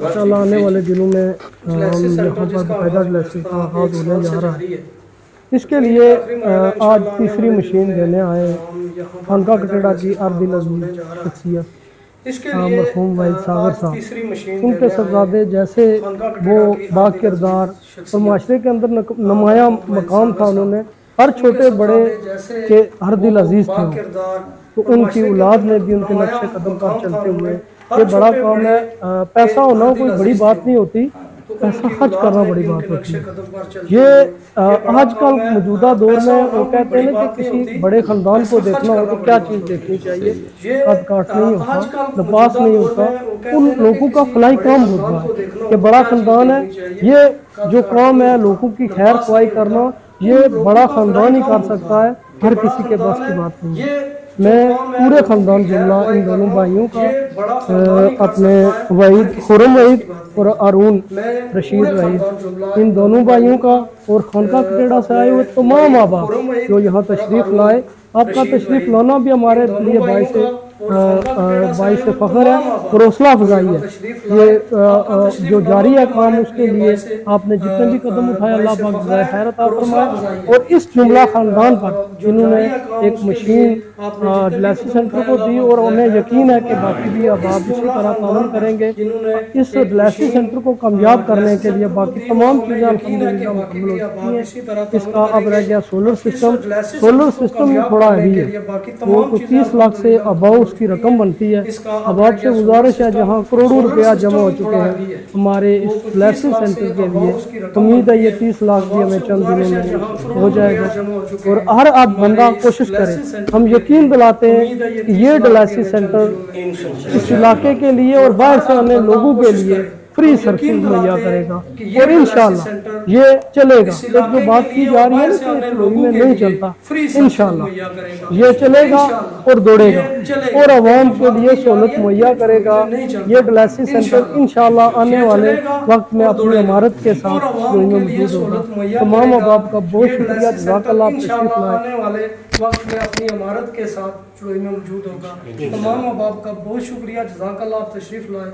इंशाल्लाह आने वाले दिनों में यहाँ पर बाकायदा ड्रेसिंग का आगाज़ होने जा रहा है। इसके लिए आज तीसरी मशीन देने आए खानका कटेड़ा की अर्दिल अज़ीज़ शख्सियत मरहूम वाहिद सागर साहब। उनके शहज़ादे जैसे वो बाकिरदार और माशरे के अंदर नुमाया मकाम था, उन्होंने हर छोटे बड़े के हर दिल अजीज़ थे, तो उनकी औलाद ने भी उनके नक्शे कदम पर चलते हुए ये बड़ा काम है। पैसा होना कोई बड़ी बात नहीं होती, पैसा खर्च करना बड़ी बात होती है। ये आजकल मौजूदा दौर में वो कहते हैं कि किसी बड़े ख़ानदान को देखना हो तो क्या चीज़ देखनी चाहिए, कद काट नहीं होता, लिबास नहीं होता, उन लोगों का फलाई काम होता है कि बड़ा ख़ानदान है। ये जो काम है लोगों की खैर ख्वाही करना, ये बड़ा ख़ानदान ही कर सकता है, हर किसी के बस की बात नहीं है। मैं पूरे ख़ानदान जुमला इन दोनों भाइयों का, अपने वहीद खुरम वहीद और अरुण रशीद वहीद, इन दोनों भाइयों का और खानका कटेड़ा से आए हुए तमाम माँ बाप जो यहाँ तशरीफ़ लाए, आपका तशरीफ़ लाना भी हमारे लिए बाइस से फ़ख्र है और हौसला अफजाई है। ये जो जारी है काम, उसके लिए आपने जितने भी कदम उठाए अल्लाह पाक जज़ाए खैर अता फरमाए। और इस जुमला ख़ानदान पर जिन्होंने एक मशीन डायलिसिस सेंटर को दी और उन्हें यकीन है कि बाकी भी अब आप इसी तरह ताउन करेंगे। इस डायलिसिस सेंटर को कामयाब करने के लिए बाकी तमाम चीज़ें अल्हम्दुलिल्लाह मुकम्मल हो चुकी हैं। इसका अब रह गया सोलर सिस्टम भी थोड़ा हैवी है, वो 30 लाख से अबाउ उसकी रकम बनती है। अब आपसे गुजारिश है, जहाँ करोड़ों रुपया जमा हो चुके हैं हमारे इस डायलिसिस सेंटर के लिए, उम्मीद है ये 30 लाख भी हमें चंद दिनों में हो जाएगा। और हर अब बंदा कोशिश करे, हम यकीन दिलाते हैं कि ये डायलिसिस सेंटर इस इलाके के लिए और बाहर से आने लोगों के लिए फ्री सर्विस मुहैया करेगा और इंशाल्लाह ये चलेगा। एक जो बात की जा रही है ना कि लोही में नहीं चलता, इंशाल्लाह ये चलेगा और दौड़ेगा और आवाम के लिए सहूलत मुहैया करेगा। ये डायलिसिस सेंटर इंशाल्लाह आने वाले वक्त में अपनी इमारत के साथ लोही में मौजूद होगा। तमाम अहबाब का बहुत शुक्रिया, जज़ाकल्लाह आप तशरीफ लाए। वक्त में अपनी इमारत के साथ लोही में मौजूद होगा। तमाम अहबाब का बहुत शुक्रिया, जज़ाकल्लाह आप तशरीफ लाए।